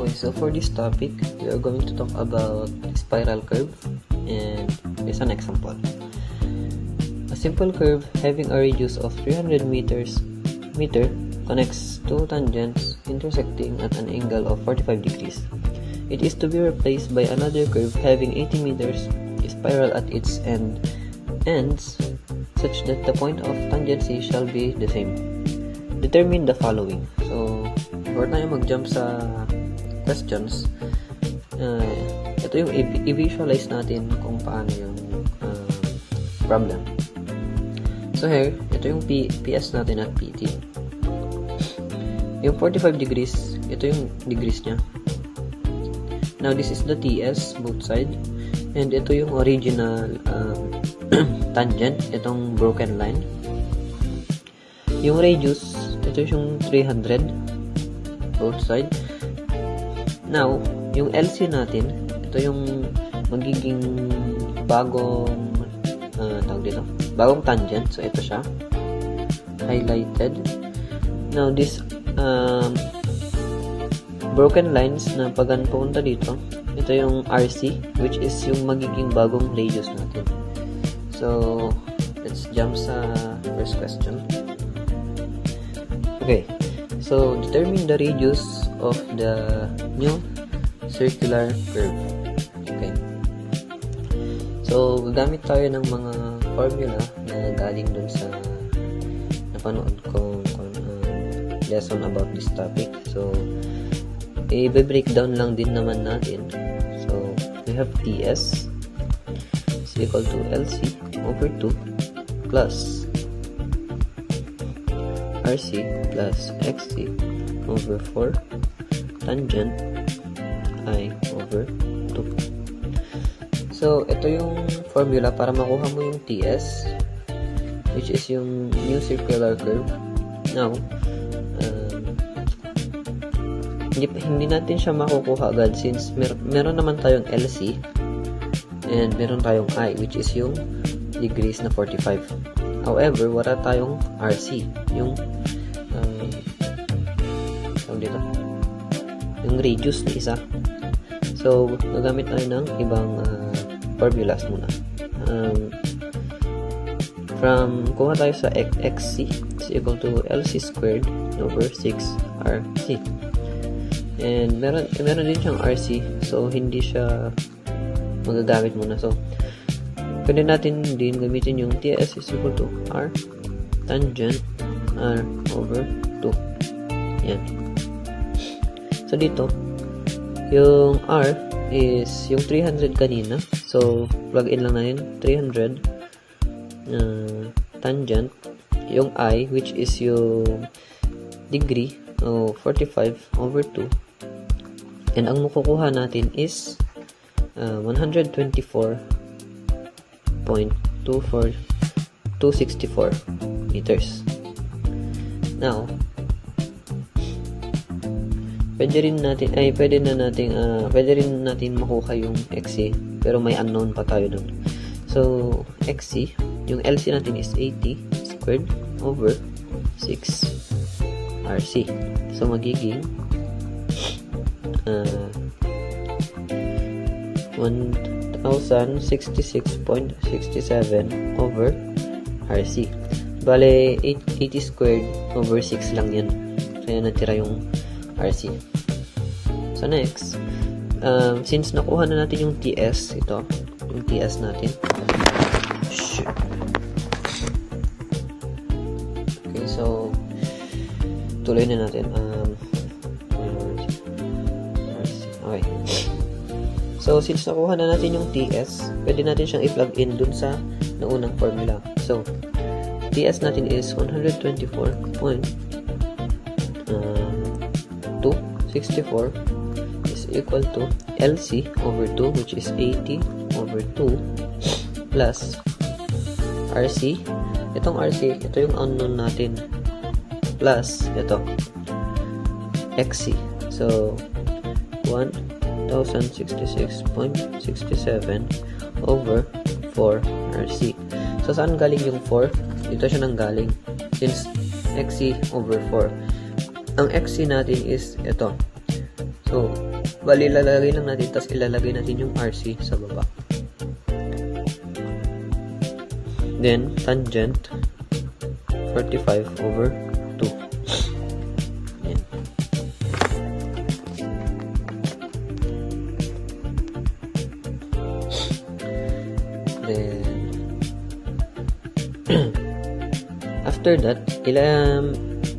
Okay, so for this topic, we are going to talk about spiral curve, and here's an example. A simple curve having a radius of 300 meter connects two tangents intersecting at an angle of 45 degrees. It is to be replaced by another curve having 80 meters, spiral at its ends, such that the point of tangency shall be the same. Determine the following. So, before tayo mag-jump sa questions, ito yung i-visualize natin kung paano yung problem. So here, ito yung PS natin at PT. Yung 45 degrees, ito yung degrees niya. Now, this is the TS, both side. And ito yung original tangent, itong broken line. Yung radius, ito yung 300, both side. Now, yung LC natin, ito yung magiging bagong bagong tangent. So, ito siya. Highlighted. Now, this broken lines na pag pupunta dito, ito yung RC, which is yung magiging bagong radius natin. So, let's jump sa first question. Okay. So, determine the radius of the new circular curve. Okay. So, gagamit tayo ng mga formula na galing dun sa napanood kong lesson about this topic. So, i-breakdown lang din naman natin. So, we have TS is equal to LC over 2 plus RC plus XC over 4 tangent I over 2. So, ito yung formula para makuha mo yung TS, which is yung new circular curve. Now, hindi natin siya makukuha agad since meron naman tayong LC and meron tayong I, which is yung degrees na 45. However, wala tayong RC, yung yung radius na isa. So, gagamit tayo ng ibang formulas muna. Kuha tayo sa XC is equal to LC squared over 6RC. And meron din siyang RC, so hindi siya magagamit muna. So, pwede natin din gamitin yung TS is equal to R tangent R over 2. Yan. So, dito, yung R is yung 300 kanina. So, plug in lang natin 300 tangent. Yung I, which is yung degree, 45 over 2. And ang makukuha natin is 124.264 meters. Now, pwede rin natin makuha yung XC, pero may unknown pa tayo dun. So, XC, yung LC natin is 80 squared over 6 RC. So, magiging 1066.67 over RC. Bale, 80 squared over 6 lang yan. Kaya natira yung RC. So, next, since nakuha na natin yung TS, ito, yung TS natin. Okay, so, tuloy na natin. Okay. So, since nakuha na natin yung TS, pwede natin siyang i-plug in dun sa naunang formula. So, TS natin is 124.264 is equal to LC over 2, which is 80 over 2 plus RC. Itong RC, ito yung unknown natin, plus ito XC. So, 1066.67 over 4 RC. So, saan galing yung 4? Dito siya nang galing. Since XC over 4. Ang XC natin is ito. So, Bali, ilalagay lang natin, tapos ilalagay natin yung RC sa baba. Then, tangent 45/2. Yan. Then, after that,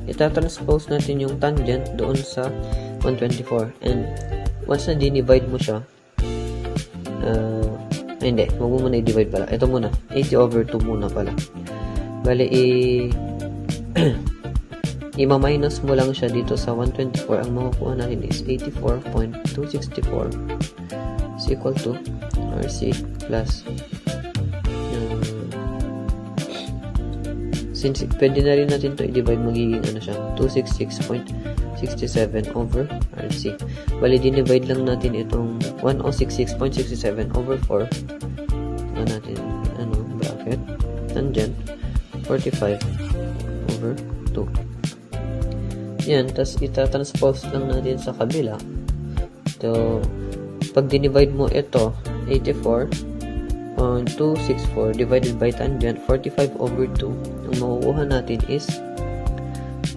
itatranspose natin yung tangent doon sa 124. And, once na dinivide mo siya, hindi, wag mo muna i-divide pala. Ito muna, 80/2 muna pala. Bali, i-minus mo lang siya dito sa 124. Ang makukuha natin is 84.264 is equal to RC plus since pwede na rin natin to i-divide, magiging ano siya, 266.67/RC. Bali, dinivide lang natin itong 1066.67/4. Natin, bracket, tangent, 45/2. Yan, tas itatranspose lang natin sa kabila. So, pag dinivide mo ito, 84.264 divided by tangent, 45/2, ang makukuha natin is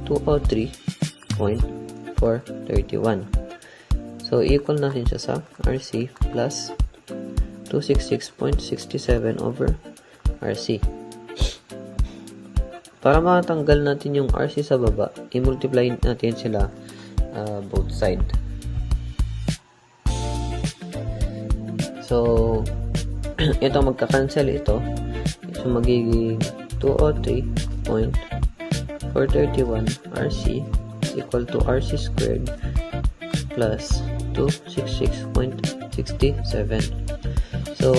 203.431. So, equal natin siya sa RC plus 266.67/RC. Para matanggal natin yung RC sa baba, i-multiply natin sila both side. So, ito magka-cancel ito. So, magiging 203.431 RC is equal to RC squared plus 266.67. So,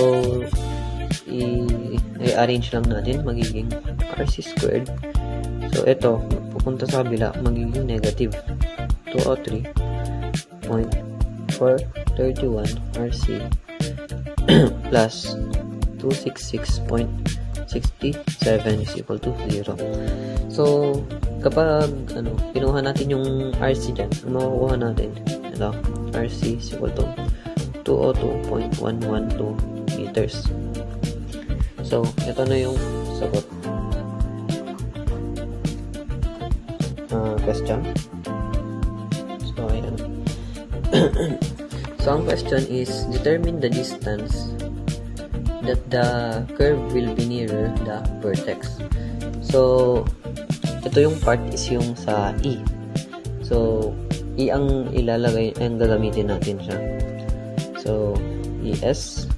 i-arrange lang natin, magiging RC squared. So, ito, pupunta sa kabila, magiging negative 203.431 RC plus 266.67 is equal to 0. So, kapag kinuha natin yung RC dyan, ang makukuha natin, ito, RC is equal to 202.112 meters. So, ito na yung sagot. Question. So, ayan. So, ang question is, determine the distance that the curve will be nearer the vertex. So, ito yung part is yung sa E. So, E ang ilalagay, ang gagamitin natin siya. So, ES.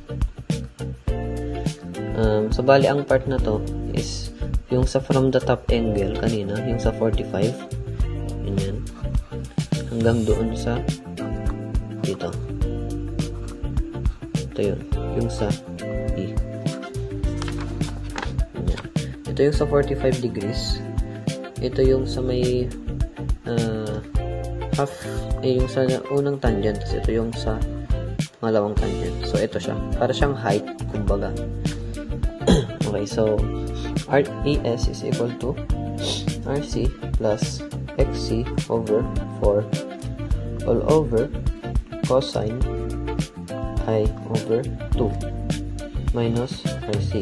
So, bali, ang part na to is yung sa from the top angle kanina, yung sa 45. Ganyan. Hanggang doon sa dito. Ito yun. Yung sa E. Ganyan. Ito yung sa 45 degrees. Ito yung sa may half, yung sa unang tangent. Ito yung sa pangalawang tangent. So, ito siya. Para siyang height, kumbaga. Okay, so RES is equal to RC plus XC over 4 all over cosine I over 2 minus RC.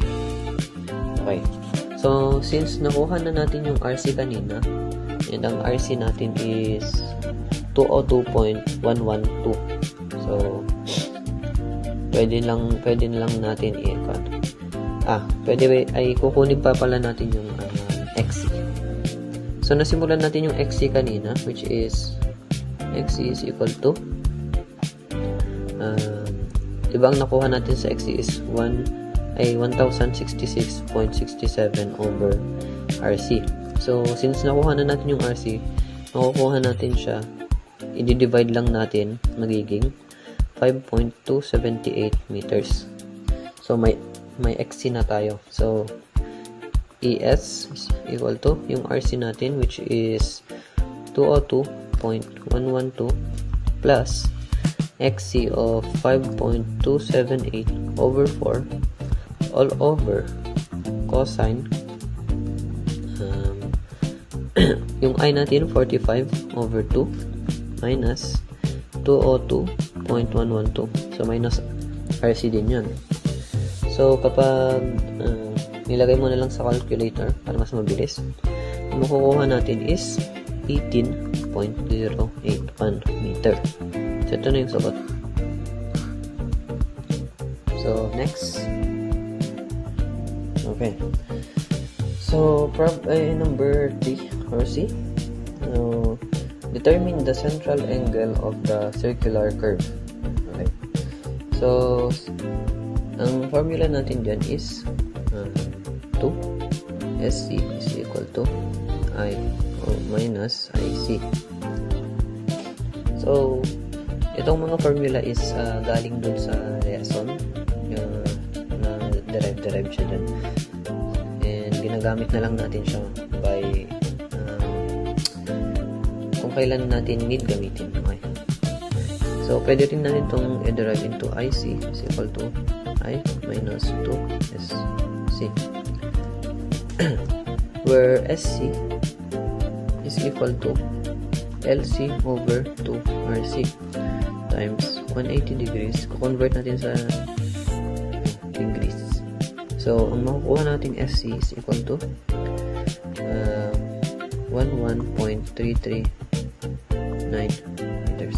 Okay. So, since nakuha na natin yung RC kanina, and ang RC natin is 202.112. So, pwede lang natin pwede ay kukunin pa pala natin yung XC. So, nasimulan natin yung XC kanina, which is XC is equal to diba ang nakuha natin sa XC is 1066.67 over RC. So, since nakuha na natin yung RC, makukuha natin siya, i-divide lang natin, magiging 5.278 meters. So, may XC na tayo. So, ES is equal to yung RC natin, which is 202.112 plus XC of 5.278 over 4 all over cosine yung I natin 45 over 2 minus 202.112. So, minus RC din yun. So, kapag nilagay mo na lang sa calculator para mas mabilis, ang makukuha natin is 18.081 meter. So, ito na yung sagot. So, next. Okay. So, number 3 or C. Determine the central angle of the circular curve. Okay. So, ang formula natin dyan is 2 SC is equal to I minus IC. So, itong mga formula is galing dun sa lesson na derive siya dyan. And ginagamit na lang natin siya by kung kailan natin need gamitin. Okay. So, pwede rin natin itong i-derive into IC is equal to I minus 2 SC. Where SC is equal to LC over 2RC times 180 degrees. Convert natin sa degrees. So, ang makukuha natin SC is equal to 11.339 meters.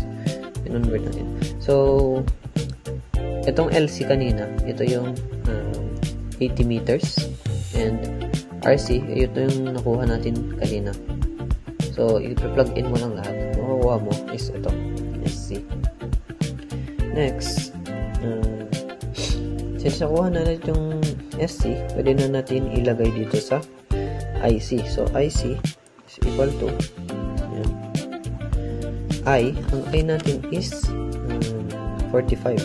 Convert natin. So, itong LC kanina, ito yung 80 meters and RC, ito yung nakuha natin kanina. So, i-plug in mo lang lahat. Makukuha mo is ito, SC. Next, since nakuha na natin yung SC, pwede na natin ilagay dito sa IC. So, IC is equal to ang I natin is 45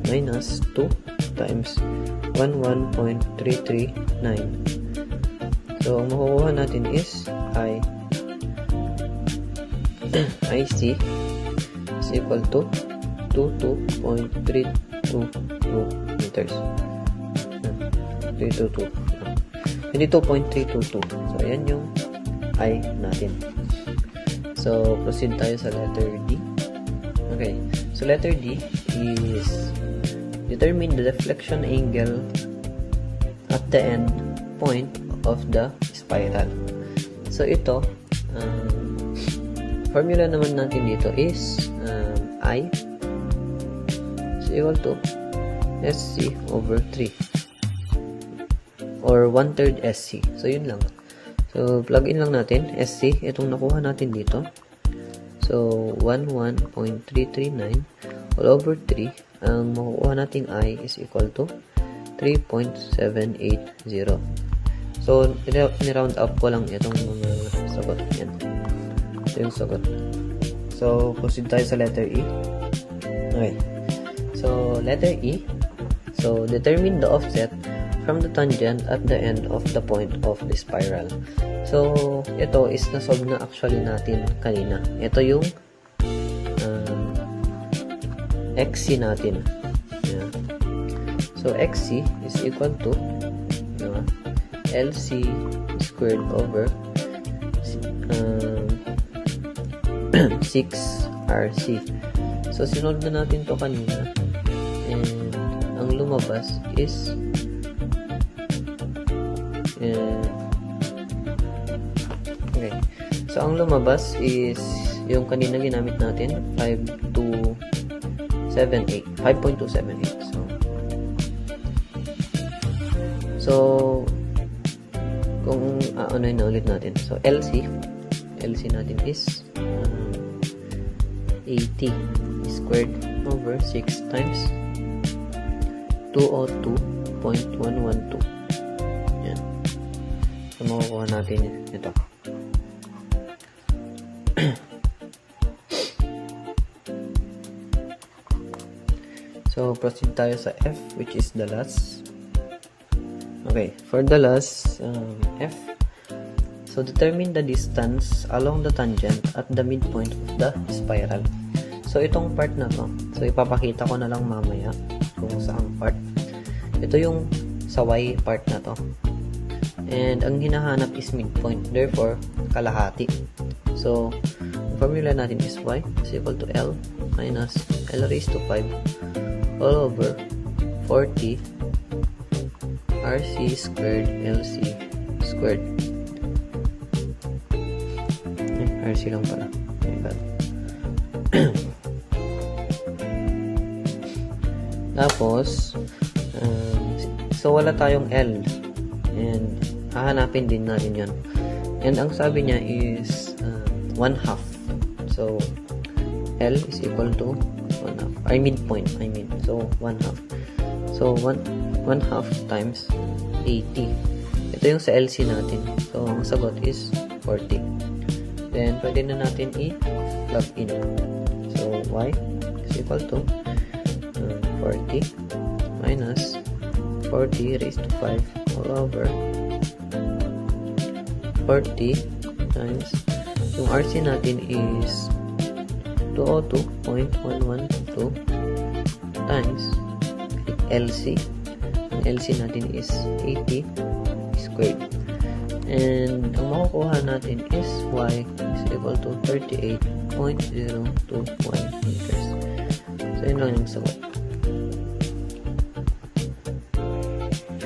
minus 2 times 11.339. So, ang makukuha natin is IC is equal to 22.322 meters. 322. 22.322. So, ayan yung I natin. So, proceed tayo sa letter D. Okay. So, letter D is determine the deflection angle at the end point of the spiral. So, ito, formula naman natin dito is I is equal to SC over 3 or 1/3 SC. So, yun lang. So, plug in lang natin SC, itong nakuha natin dito. So, 11.339 all over 3. Ang makukuha nating I is equal to 3.780. So, ni-round up ko lang itong mga sagot. Yan. Ito yung sagot. So, proceed tayo sa letter E. Okay. So, letter E. So, determine the offset from the tangent at the end of the point of the spiral. So, ito is na-solve na actually natin kanina. Ito yung XC natin. Yeah. So, XC is equal to LC squared over 6RC. So, sinolve na natin to kanina. And, ang lumabas is okay. So, ang lumabas is yung kanina ginamit natin, 5.278. So, kung ano na ulit natin. So, LC natin is 80 squared over 6 times 202.112. Yan. So, makukuha natin ito. So, proceed tayo sa F, which is the last. Okay, for the last F, so determine the distance along the tangent at the midpoint of the spiral. So, itong part na to, so ipapakita ko na lang mamaya kung saang part. Ito yung sa Y part na to. And ang hinahanap is midpoint, therefore, kalahati. So, formula natin is y is equal to L minus L raised to 5 all over 40 RC squared LC squared. RC lang pala. My bad. Tapos, so wala tayong L. And, hahanapin din natin yan. And, ang sabi niya is 1/2. So, L is equal to 1/2. Ay, midpoint. So, 1/2. So, 1/2 times 80. Ito yung sa LC natin. So, ang sagot is 40. Then, pwede na natin i-plug in. So, y is equal to 40 minus 40 raised to 5 all over 40 times yung RC natin is 202.112 times LC. Ang LC natin is 80 squared. And ang makukuha natin is y is equal to 38.021 meters. So, yun lang yung sagot.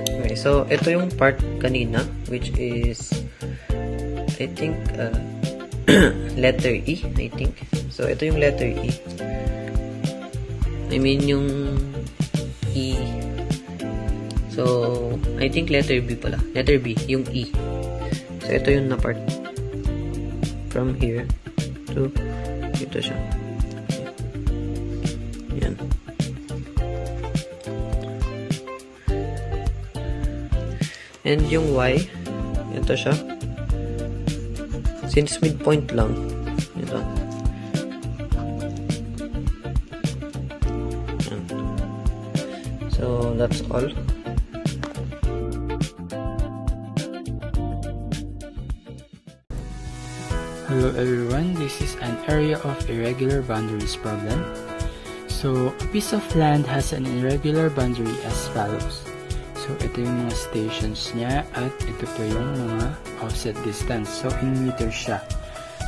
Okay, so ito yung part kanina, which is I think letter E, I think. So, ito yung letter E. I mean, yung E. So, I think letter B pala. Letter B, yung E. So, ito yung na part. From here to ito siya. Yan. And yung Y, ito siya. Since midpoint lang, ito. Yan. So, that's all. Hello everyone, this is an area of irregular boundaries problem. So, a piece of land has an irregular boundary as follows. So, ito yung mga stations niya at ito po yung mga offset distance. So, in meters siya.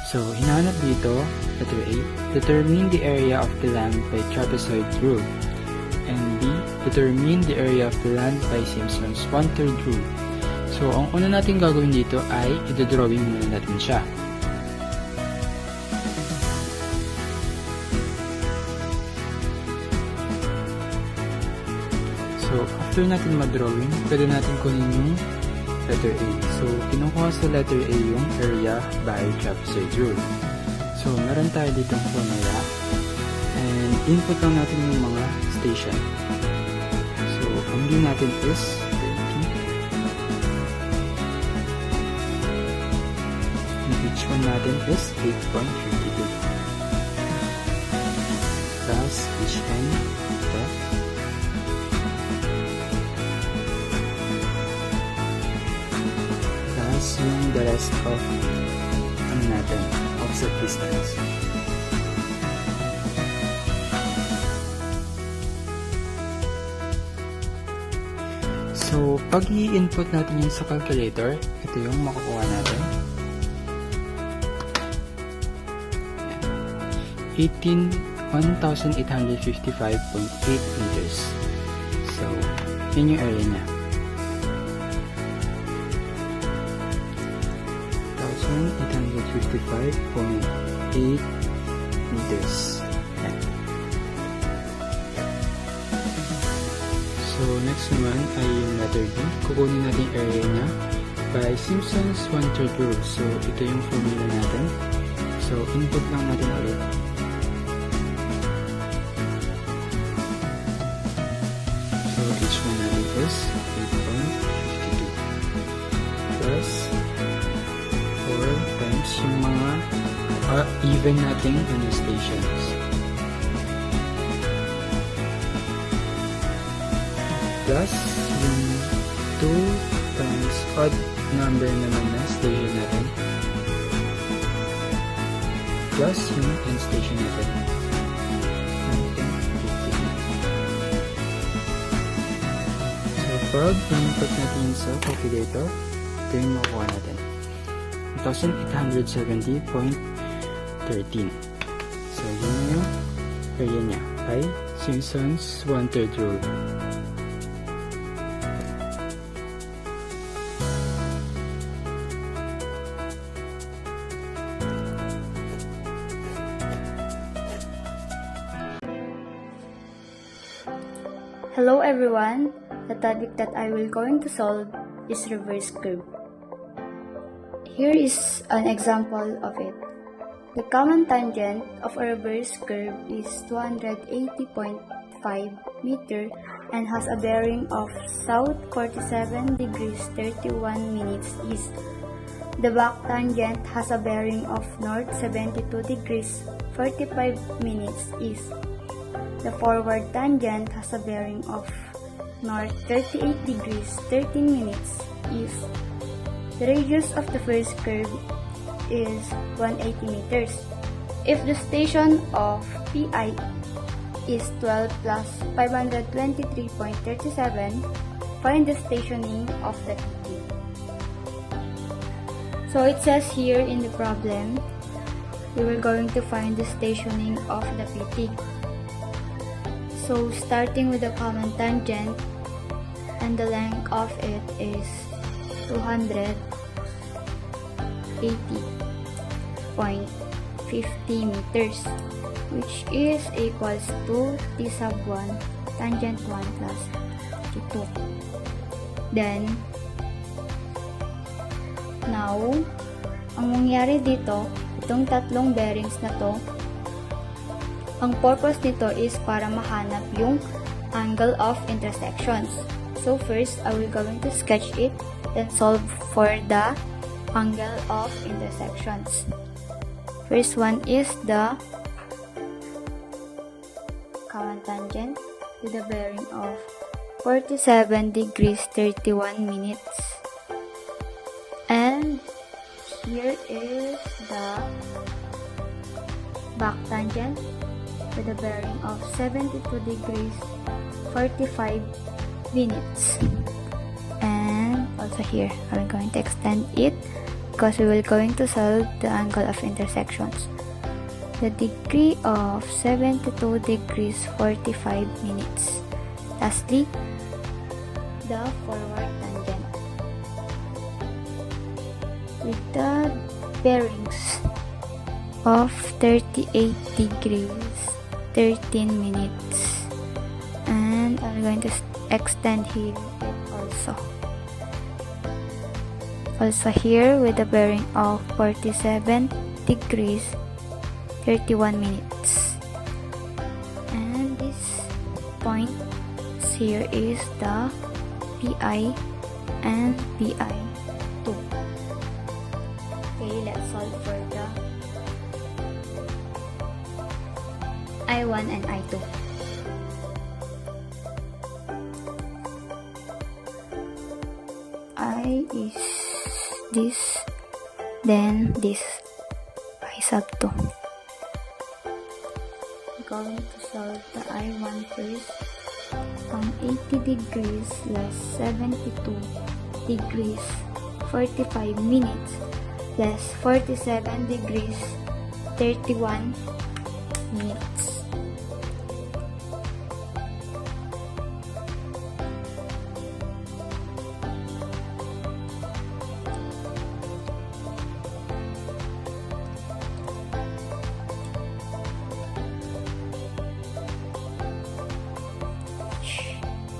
So, hinahanap dito, letter A, determine the area of the land by trapezoid rule. And B, determine the area of the land by Simpson's 1/3 rule. So, ang una natin gagawin dito ay i-drawing muna natin siya. So, after natin ma-drawing, pwede natin kunin yung letter A. So, kinukuha sa letter A yung area by trapezoid rule. So, meron tayo ditong formula. And, input lang natin yung mga station. So, ang view natin is 20. And each one natin is 8.52. Plus, each n, ito. Yung the rest of natin, offset distance. So, pag i-input natin yun sa calculator, ito yung makukuha natin. 1855.8 meters. So, yun yung area niya. 855.8 meters. Yan. So, next naman ay yung letter B. Kukunin natin yung area niya by Simpson's 1/3 rule. So, ito yung formula natin. So, input lang natin ulit. So, each one natin is 8.52 plus 4 times yung mga even nating stations. Plus yung 2 times odd number naman na station natin. Plus yung end station natin. So pag input natin sa calculator, ito yung makuha natin. 1,870.2 13. So, yun yung area niya by Simpson's one-third rule. Hello everyone, the topic that I will going to solve is reverse curve. Here is an example of it. The common tangent of a reverse curve is 280.5 meter and has a bearing of south 47 degrees 31 minutes east. The back tangent has a bearing of north 72 degrees 45 minutes east. The forward tangent has a bearing of north 38 degrees 13 minutes east. The radius of the first curve is 180 meters. If the station of PI is 12 plus 523.37, find the stationing of the PT. So it says here in the problem, we were going to find the stationing of the PT. So starting with the common tangent, and the length of it is 280.50 meters, which is equals to T sub 1 tangent 1 plus T2. Then, now, ang mangyari dito, itong tatlong bearings na to, ang purpose nito is para mahanap yung angle of intersections. So first, I will going to sketch it, then solve for the angle of intersections. First one is the common tangent with a bearing of 47 degrees 31 minutes. And here is the back tangent with a bearing of 72 degrees 45 minutes. And also here, I'm going to extend it because we will going to solve the angle of intersections. The degree of 72 degrees 45 minutes. Lastly, the forward tangent with the bearings of 38 degrees 13 minutes, and I'm going to extend here it also here with a bearing of 47 degrees 31 minutes, and this point here is the PI and PI2. Okay, let's solve for the I1 and I2. I is this, then this, I sub 2. I'm going to solve the I1 first. 80 degrees less 72 degrees 45 minutes less 47 degrees 31 minutes.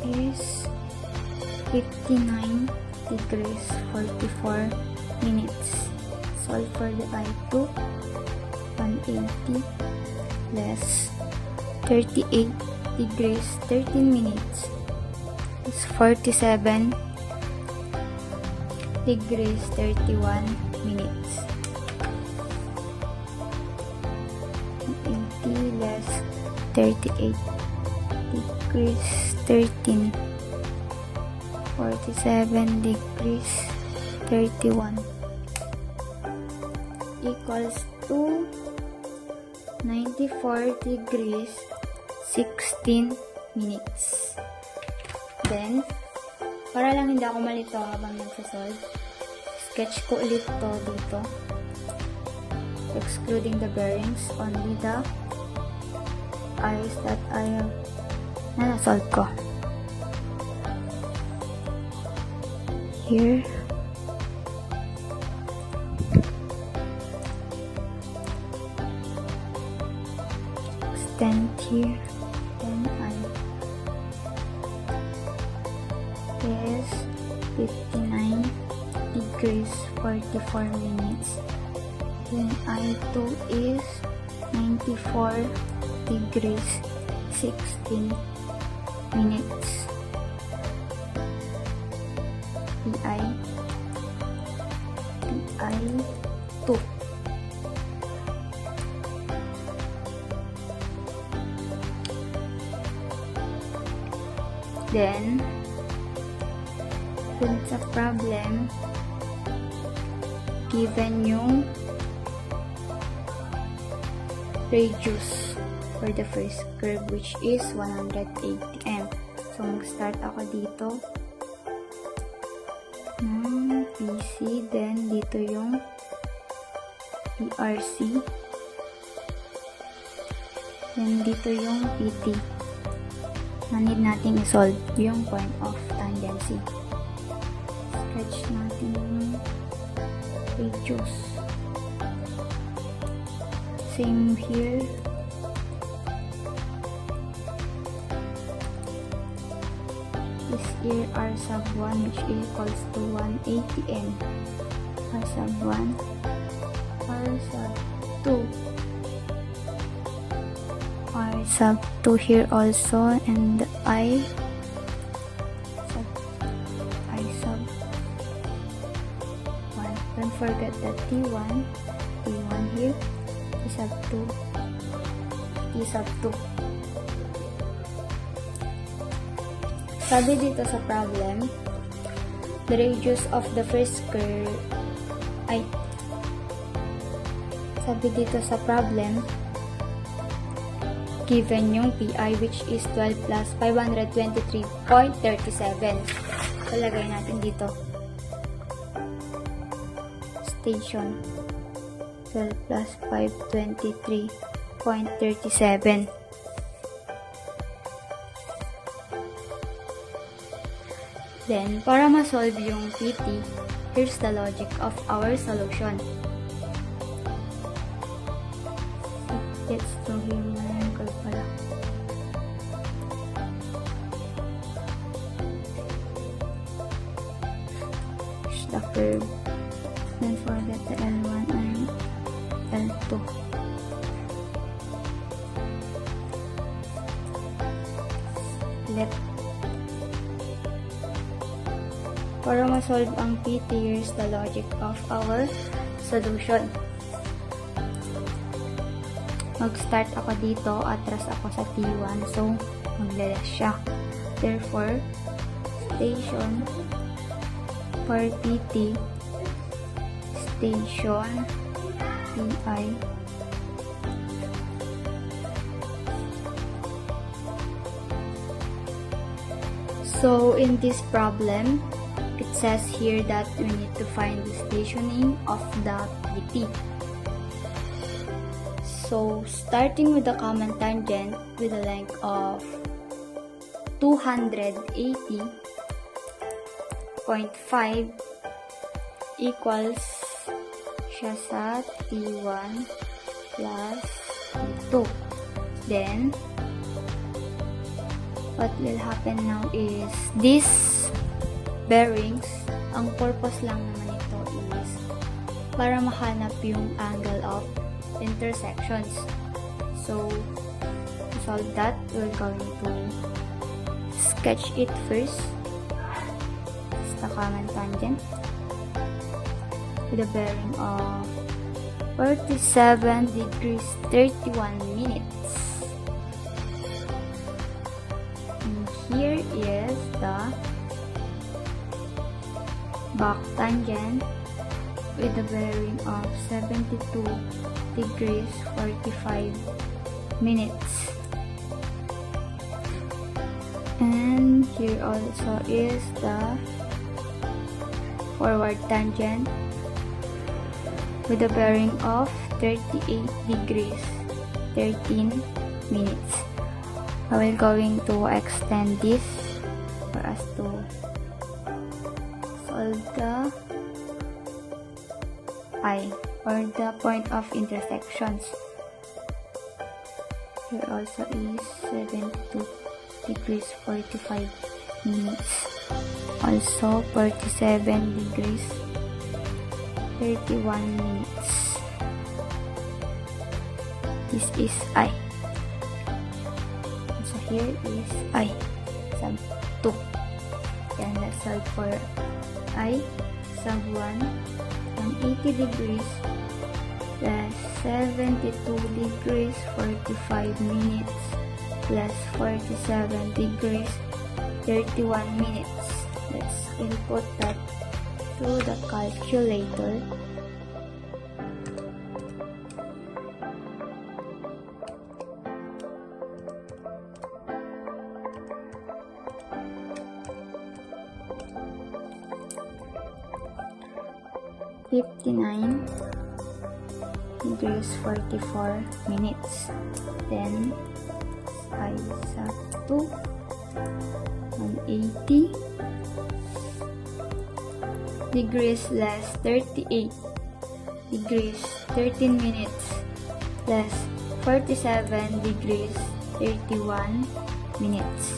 Is 59 degrees 44 minutes. Solve for the I2. 180 less 38 degrees 13 minutes is 47 degrees 31 minutes. 80 less 38 degrees 13, 47 degrees 31 equals to 94 degrees 16 minutes. Then, para lang hindi ako malito habang nagsasolve, sketch ko ulit to dito. excluding the bearings, only the eyes that I have na-solve ko. Here. Extend here. Then I is 59 degrees 44 minutes. Then I2 is 94 degrees 16 minutes. PI2. Then sa problem, given yung radius for the first curve, which is 180 m. So, mag-start ako dito ng PC, then dito yung PRC, then dito yung PT na need natin i-solve yung point of tangency. Sketch natin yung radius. Same here. Is here R sub 1, which equals to 180 m. R sub 1, R sub 2, R sub 2 here also, and I sub 1. Don't forget that T1 here, T sub 2, T sub 2. Sabi dito sa problem, the radius of the first curve sabi dito sa problem, given yung PI, which is 12 plus 523.37. Palagay natin dito. Station. 12 plus 523.37. Then, para ma-solve yung PT, here's the logic of our solution. Let's do here yung curve pala. Here's the curve. Then forget the L1 and L2. Left. Para ma-solve ang PT, here's the logic of our solution. Mag-start ako dito, atras ako sa T1, so maglalas siya. Therefore, station for PT, station PI, so in this problem, it says here that we need to find the stationing of the PT. So, starting with the common tangent with a length of 280.5 equals siya sa T1 plus T2. Then, what will happen now is this bearings, ang purpose lang naman ito is para mahanap yung angle of intersections. So, to solve that, we're going to sketch it first. This is the common tangent with a bearing of 47 degrees 31 minutes. And here is the back tangent with a bearing of 72 degrees 45 minutes. And here also is the forward tangent with a bearing of 38 degrees 13 minutes. I will going to extend this for us to solve the I, or the point of intersections. Here also is 72 degrees 45 minutes. Also 47 degrees 31 minutes. This is I. So here is I sub 2. And let's solve for I sub 1. 80 degrees plus 72 degrees 45 minutes plus 47 degrees 31 minutes. Let's input that to the calculator. Degrees 44 minutes. Then I sub 2 180 degrees less 38 degrees 13 minutes plus 47 degrees 31 minutes.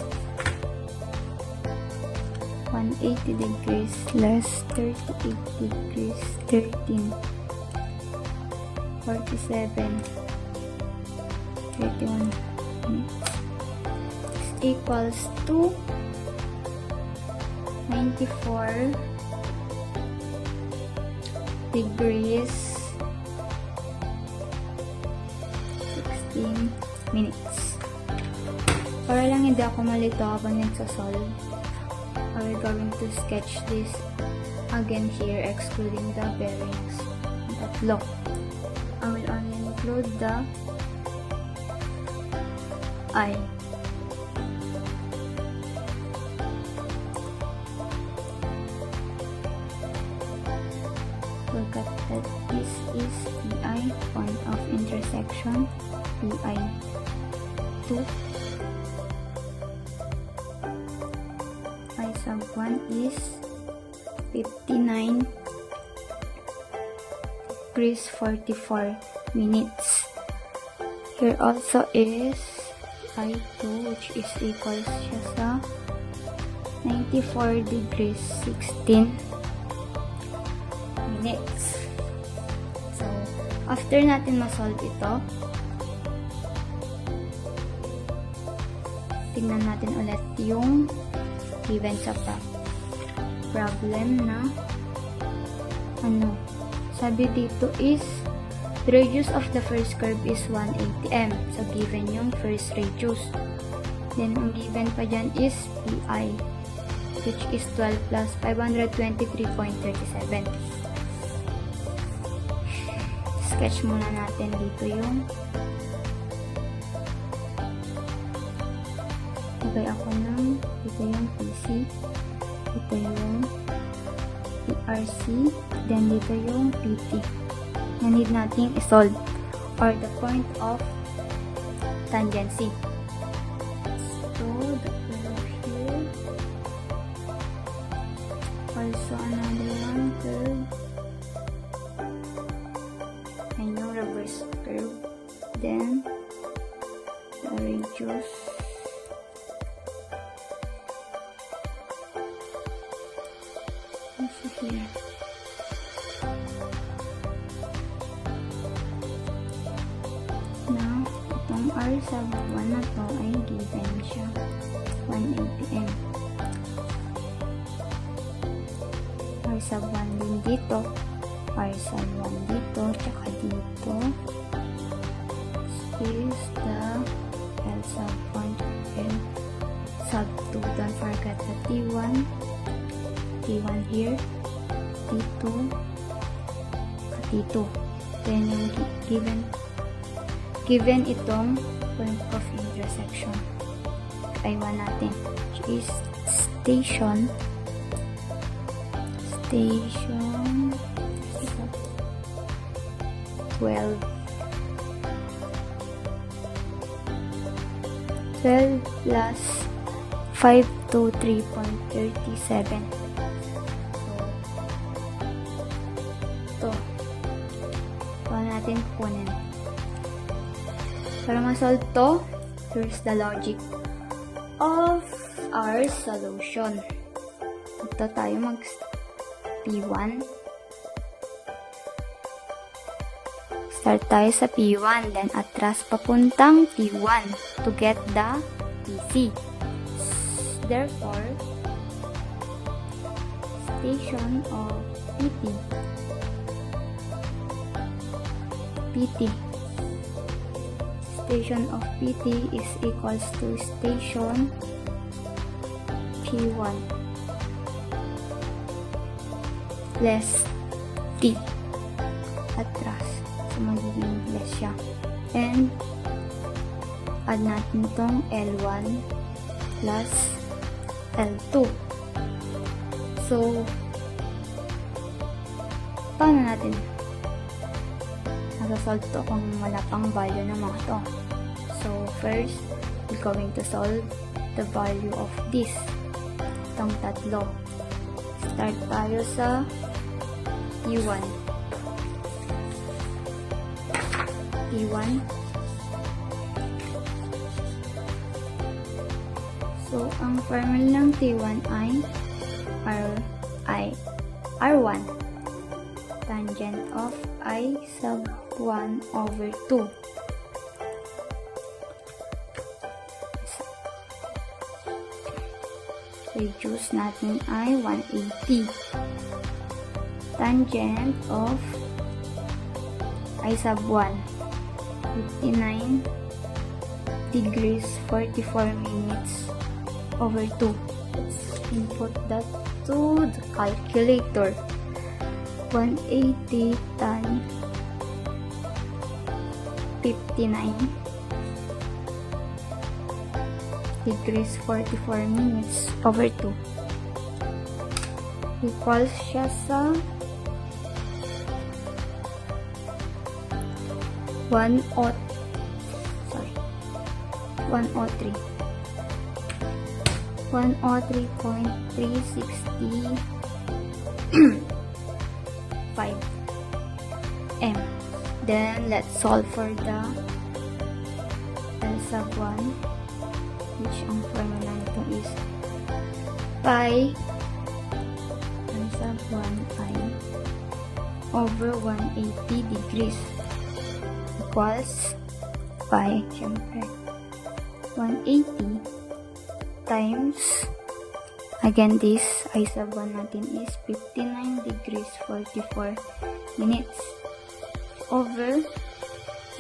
180 degrees less 38 degrees 13 47 31 minutes equals to 94 degrees 16 minutes. Para lang hindi ako malito habang nagsasolve, I will going to sketch this again here, excluding the bearings and tatlo. I will only include the I. Look at that. This is PI, point of intersection, PI 2. I sub 1 is 59 degrees 44 minutes. Here also is I2, which is equals siya sa 94 degrees 16 minutes. So, after natin ma-solve ito, tingnan natin ulit yung given sa problem na sabi dito is the radius of the first curve is 180 m. So, given yung first radius. Then, ang given pa dyan is PI, which is 12 plus 523.37. Sketch muna natin dito yung lagay ako ng dito yung PC, dito yung PRC, then dito yung PT na need nating isolve, or the point of tangency. So, the curve here, also another one curve, and yung reverse curve, then the radius, also here. Now, itong R sub 1 na to ay given siya 180 m. R sub 1 din dito, R sub 1 dito, tsaka dito. This is the L sub 1, L sub 2. Don't forget the T1, T1 here, T2, T2. Then yung given itong point of intersection I1 natin, which is station 12 12 plus 5 to 3.37. So, ito. Paano natin kunin? Para ma-solve to, here's the logic of our solution. Ito tayo mag-P1. Start tayo sa P1, then atras papuntang P1 to get the PC. Therefore, station of station of PT is equals to station P1 less T atras. So, magiging less siya. And, add natin itong L1 plus L2. So, paano natin nasa-solve to kung wala pang value ng mga to? So, first, we're going to solve the value of this. Itong tatlo. Start tayo sa P1. So, ang formula ng T1 ay R1 tangent of I sub 1 over 2. Reduce natin ay 180 tangent of I sub 1 59 degrees 44 minutes over 2. Let's input that to the calculator. 180 times 59 degrees 44 minutes over 2 equals siya sa 103.365 m. Then let's solve for the L sub 1, which ang formula nito is pi L sub 1 i over 180 degrees equals pi, syempre, 180 times, again this I sub 1 natin is 59 degrees 44 minutes over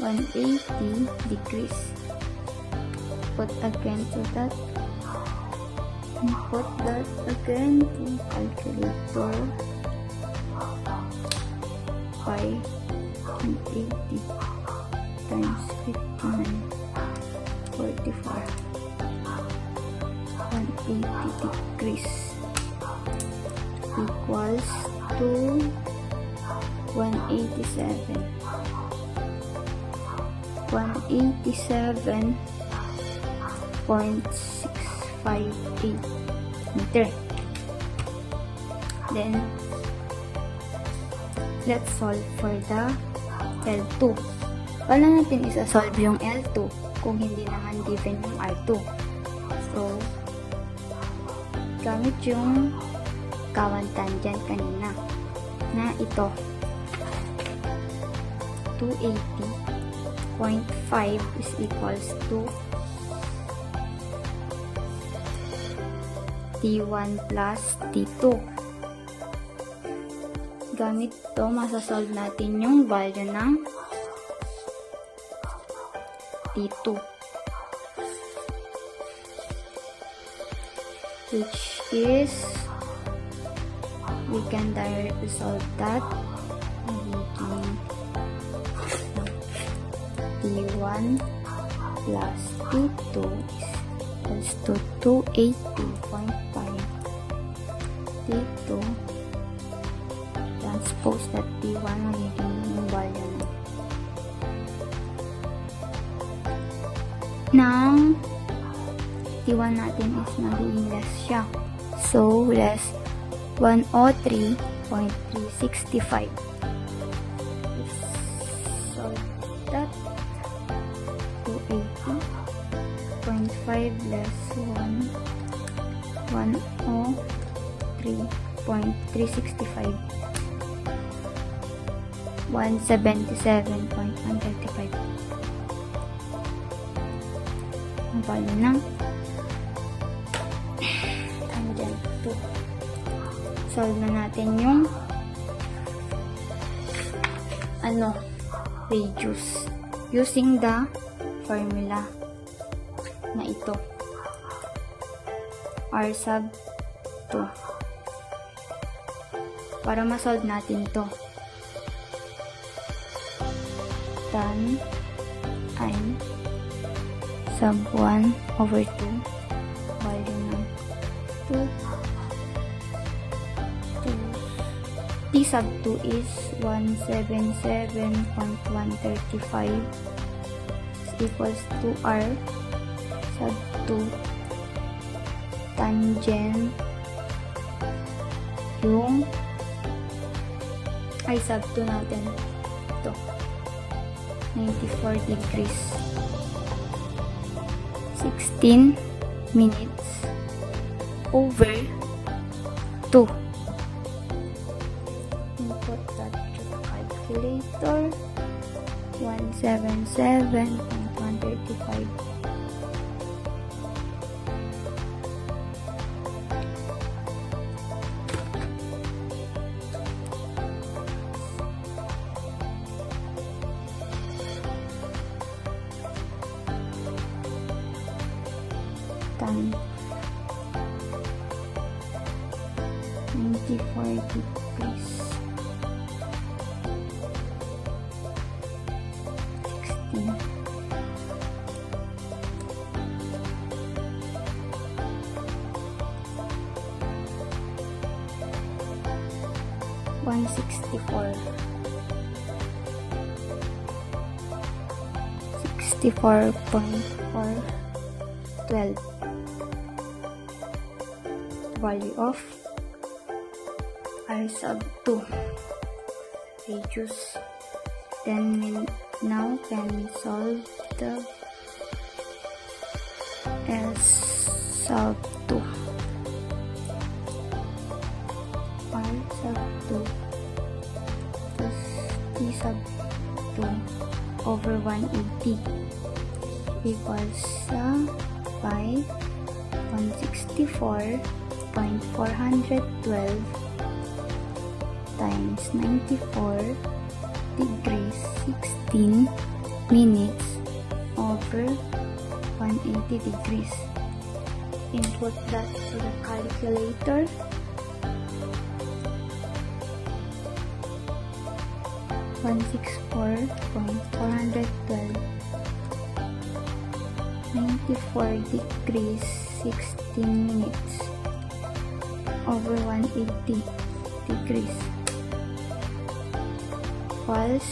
180 degrees. Put again to that, input that again to calculator. Pi 180 times 59 44 180 degrees equals to 187.658 meter. Then let's solve for the L2. Paano natin isa-solve yung L2 kung hindi naman given yung R2? So, gamit yung kawan tangent kanina na ito 280.5 is equals to T1 plus T2. Gamit to, masasolve natin yung value ng T2, which is, we can directly solve that. Magiging T1 plus T2 is equals to 280.5 T2 transpose that T1, magiging yung value ng T1 natin is magiging less siya. So, less 103.365. So, that 280.5 less 103.365. 177.135. Ang value ng tangent 2. Solve na natin yung radius using the formula na ito, r sub 2. Para ma-solve natin to, tan I sub 1 over 2, value ng 2. T sub 2 is 177.135 equals to r sub 2 tangent yung I sub 2 natin ito 94 degrees 16 minutes over 2. Input that to the calculator. 177.135. Tan 94 degrees 16. $164. 64.412. Value of r sub 2 radius. Then we now can solve the s sub 2. R sub 2 plus t sub 2 over 180 equals by 164.412 times 94 degrees 16 minutes over 180 degrees. Input that to the calculator. 164.412 94 degrees 16 minutes over 180 degrees equals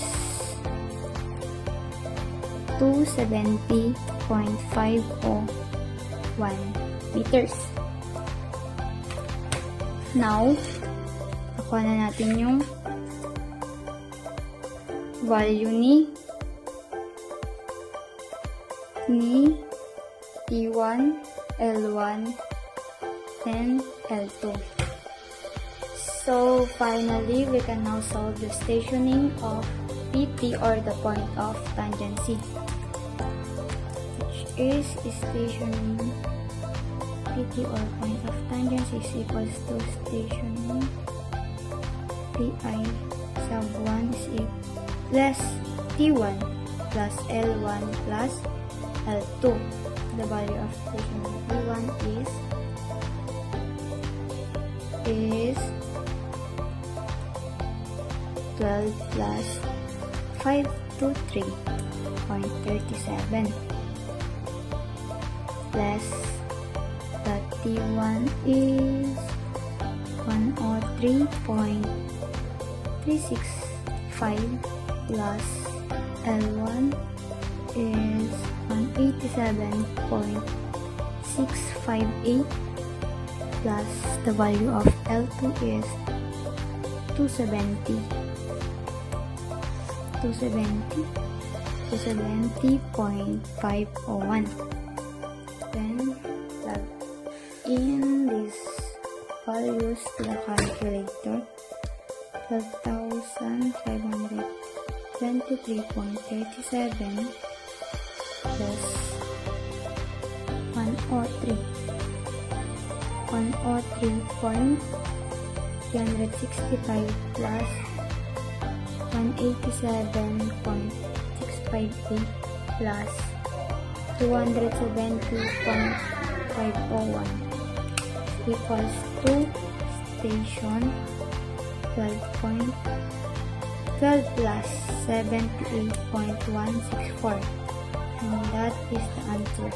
270.501 meters. Now, nakuha na natin yung value ni T1, L1, and L2. So finally, we can now solve the stationing of PT, or the point of tangency, which is stationing PT or point of tangency is equals to stationing Pi sub 1 is plus T1 plus L1 plus L2. The value of stationing T1 is 12 plus 523.37 plus the T1 is 103.365 plus L1 is 187.6 1.658 plus the value of L2 is 270.501. Then plug in these values to the calculator. 12,523.37 plus 103.365 plus 187.658 plus 270.501 equals to station 12 plus 78.164, and that is the answer.